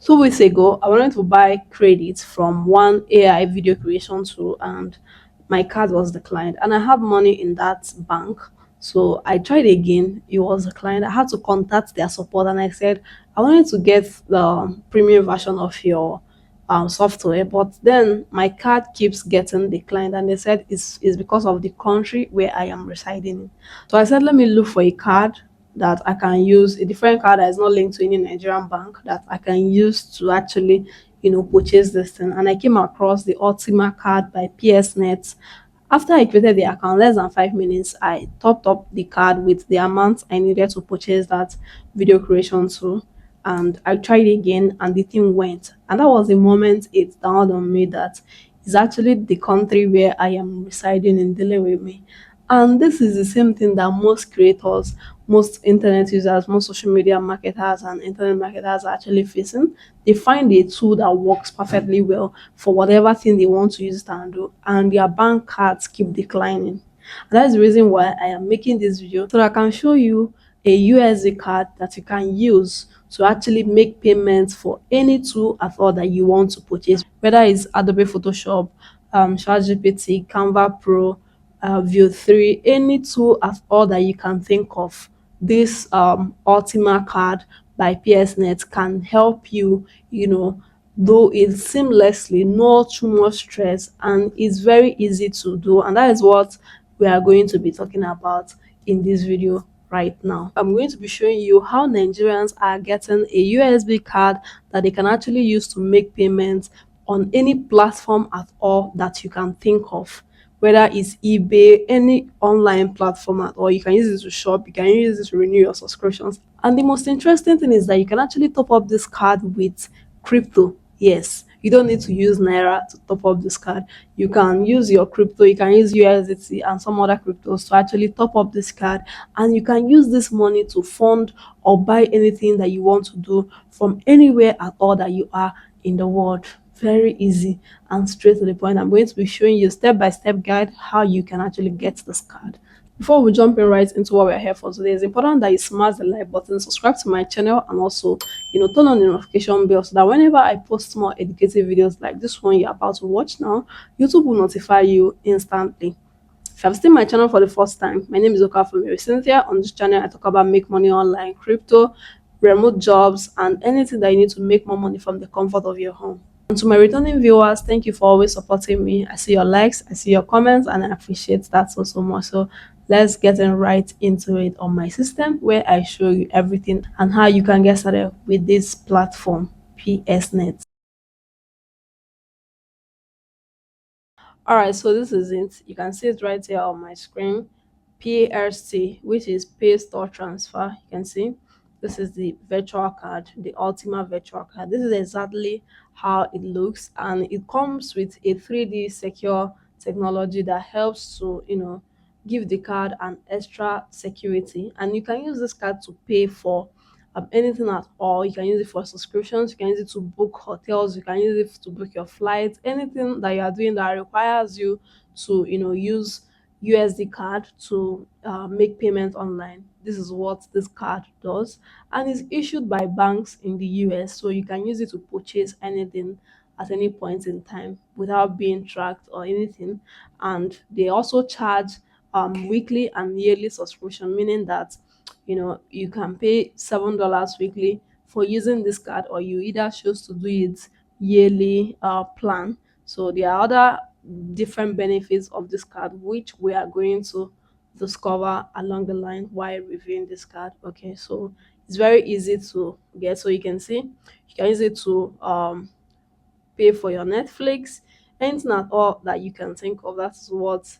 2 weeks ago, I wanted to buy credits from one AI video creation tool, and my card was declined. And I have money in that bank. So I tried again, it was declined. I had to contact their support and I said, I wanted to get the premium version of your software, but then my card keeps getting declined, and they said it's because of the country where I am residing in. So I said, let me look for a card that I can use, a different card that is not linked to any Nigerian bank that I can use to actually, purchase this thing. And I came across the Ultima card by PSNet. After I created the account, less than 5 minutes, I topped up the card with the amount I needed to purchase that video creation tool. And I tried again, and the thing went. And that was the moment it dawned on me that it's actually the country where I am residing in dealing with me. And this is the same thing that most creators, most internet users, most social media marketers and internet marketers are actually facing. They find a tool that works perfectly well for whatever thing they want to use it and do, and their bank cards keep declining. And that's the reason why I am making this video, so that I can show you a USD card that you can use to actually make payments for any tool at all that you want to purchase, whether it's Adobe Photoshop, ChatGPT, Canva Pro, View 3, any tool at all that you can think of. This Ultima card by PSNet can help you, do it seamlessly, no too much stress, and it's very easy to do. And that is what we are going to be talking about in this video right now. I'm going to be showing you how Nigerians are getting a USB card that they can actually use to make payments on any platform at all that you can think of, whether it's eBay, any online platform at all. You can use it to shop, you can use it to renew your subscriptions. And the most interesting thing is that you can actually top up this card with crypto. Yes, you don't need to use Naira to top up this card. You can use your crypto, you can use USDT and some other cryptos to actually top up this card. And you can use this money to fund or buy anything that you want to do from anywhere at all that you are in the world. Very easy and straight to the point. I'm going to be showing you step-by-step guide how you can actually get this card. Before we jump in right into what we're here for today, it's important that you smash the like button, subscribe to my channel, and also, turn on the notification bell so that whenever I post more educative videos like this one you're about to watch now, YouTube will notify you instantly. If you have seen my channel for the first time, my name is Okaformarycynthiakafy. On this channel, I talk about make money online, crypto, remote jobs, and anything that you need to make more money from the comfort of your home. And to my returning viewers, thank you for always supporting me. I see your likes, I see your comments, and I appreciate that so much. So let's get right into it on my system, where I show you everything and how you can get started with this platform, PSNet. All right, so this is it. You can see it right here on my screen. PRC, which is Pay Store Transfer. You can see this is the virtual card, the Ultima virtual card. This is exactly how it looks, and it comes with a 3D secure technology that helps to, give the card an extra security. And you can use this card to pay for anything at all. You can use it for subscriptions, you can use it to book hotels, you can use it to book your flights, anything that you are doing that requires you to, use USD card to make payment online. This is what this card does, and is issued by banks in the US, so you can use it to purchase anything at any point in time without being tracked or anything. And they also charge weekly and yearly subscription, meaning that you can pay $7 weekly for using this card, or you either choose to do it yearly plan. So there are other different benefits of this card, which we are going to discover along the line while reviewing this card. Okay, so it's very easy to get. So you can see you can use it to pay for your Netflix, anything at all that you can think of. That's what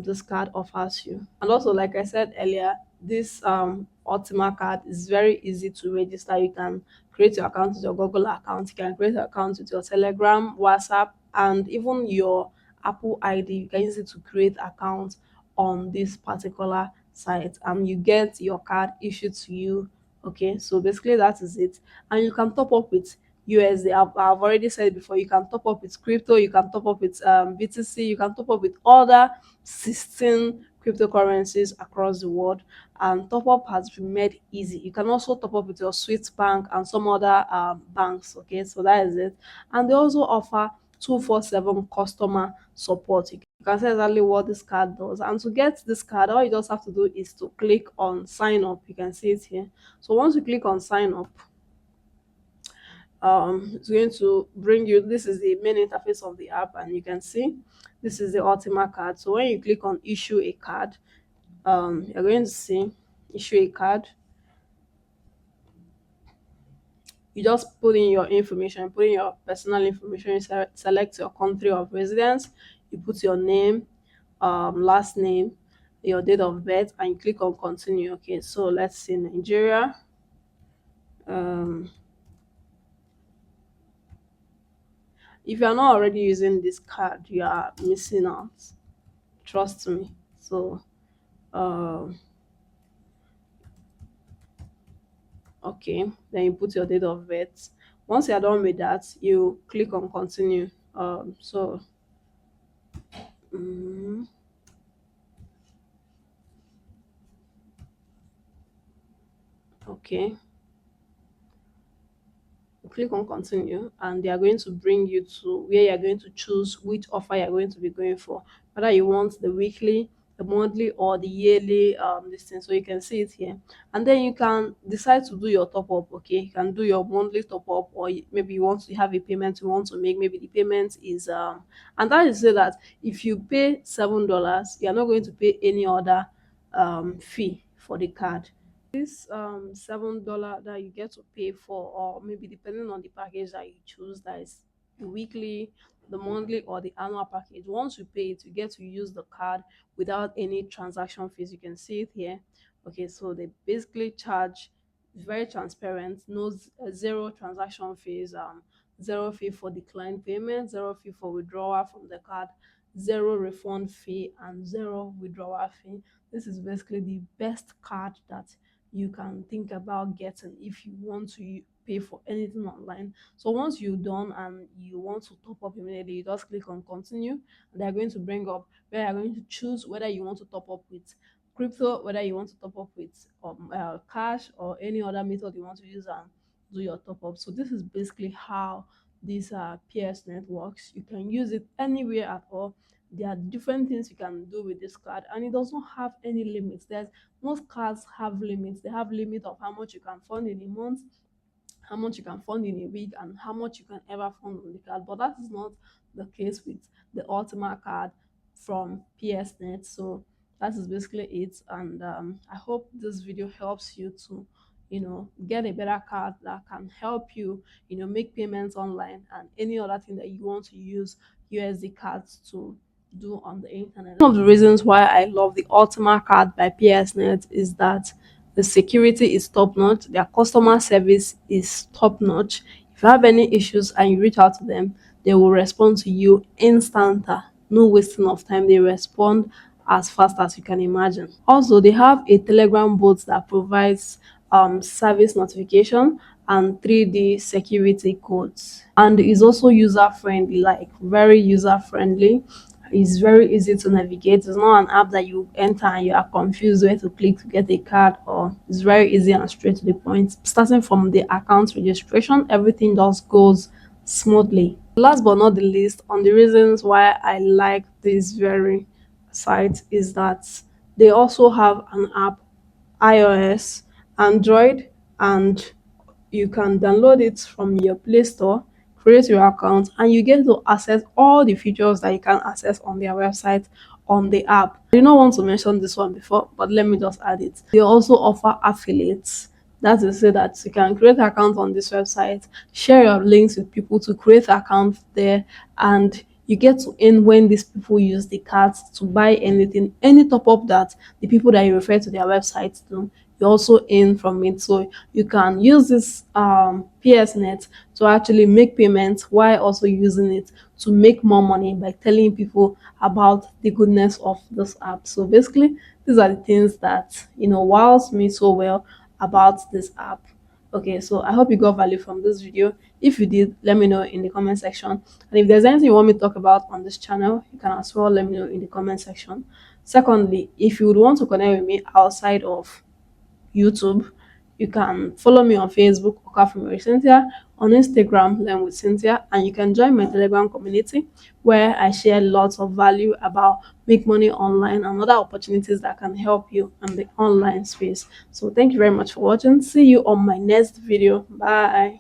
this card offers you. And also, like I said earlier, this Ultima card is very easy to register. You can create your account with your Google account, you can create your account with your Telegram, WhatsApp, and even your Apple ID. You can use it to create accounts on this particular site, and you get your card issued to you. Okay, so basically that is it. And you can top up with USD. I've already said before, you can top up with crypto, you can top up with BTC, you can top up with other 16 cryptocurrencies across the world, and top up has been made easy. You can also top up with your Swiss bank and some other banks. Okay, so that is it. And they also offer 247 customer support. You can see exactly what this card does. And to get this card, all you just have to do is to click on sign up. You can see it here. So once you click on sign up, it's going to bring you, this is the main interface of the app, and you can see this is the ultimate card. So when you click on issue a card, you're going to see issue a card. You just put in your information, put in your personal information, you select your country of residence, you put your name, last name, your date of birth, and you click on continue. Okay, so let's see Nigeria. um if you are not already using this card, you are missing out, trust me. So um okay, then you put your date of birth. Once you're done with that, you click on continue. So mm, okay, click on continue, and they are going to bring you to where you're going to choose which offer you're going to be going for, whether you want the weekly, the monthly, or the yearly this thing. So you can see it here, and then you can decide to do your top up. Okay, you can do your monthly top up, or maybe you want to have a payment you want to make. Maybe the payment is and that is say that if you pay $7, you're not going to pay any other fee for the card. This $7 that you get to pay for, or maybe depending on the package that you choose, that is the weekly, the monthly, or the annual package. Once you pay it, you get to use the card without any transaction fees. You can see it here. Okay, so they basically charge, it's very transparent, no zero transaction fees, zero fee for declined payment, zero fee for withdrawal from the card, zero refund fee, and zero withdrawal fee. This is basically the best card that you can think about getting if you want to pay for anything online. So once you're done and you want to top up immediately, you just click on continue, and they're going to bring up where you're going to choose whether you want to top up with crypto, whether you want to top up with cash, or any other method you want to use and do your top up. So this is basically how this PS net works. You can use it anywhere at all. There are different things you can do with this card, and it does not have any limits. There's Most cards have limits. They have limit of how much you can fund in a month, how much you can fund in a week, and how much you can ever fund on the card. But that is not the case with the Ultimate card from PSNet. So that is basically it. And I hope this video helps you to, get a better card that can help you, make payments online and any other thing that you want to use USD cards to do on the internet. One of the reasons why I love the Ultima card by PSNet is that the security is top notch, their customer service is top notch. If you have any issues and you reach out to them, they will respond to you instant. No wasting of time. They respond as fast as you can imagine. Also, they have a Telegram bot that provides service notification and 3D security codes, and is also user friendly, like very user friendly. It's very easy to navigate. It's not an app that you enter and you are confused where to click to get a card, or it's very easy and straight to the point. Starting from the account registration, everything just goes smoothly. Last but not the least, on the reasons why I like this very site is that they also have an app, iOS, Android, and you can download it from your Play Store, create your account, and you get to access all the features that you can access on their website on the app. I did not want to mention this one before, but let me just add it. They also offer affiliates. That is to say that you can create accounts on this website, share your links with people to create accounts there, and you get to earn when these people use the cards to buy anything, any top up that the people that you refer to their websites do, you also earn from it. So you can use this PSNet to actually make payments while also using it to make more money by telling people about the goodness of this app. So basically, these are the things that wows me so well about this app. Okay, so I hope you got value from this video. If you did, let me know in the comment section. And if there's anything you want me to talk about on this channel, you can as well let me know in the comment section. Secondly, if you would want to connect with me outside of YouTube, you can follow me on Facebook, Okaformarycynthiakafy, on Instagram, Learn with Cynthia, and you can join my Telegram community where I share lots of value about make money online and other opportunities that can help you in the online space. So thank you very much for watching. See you on my next video. Bye.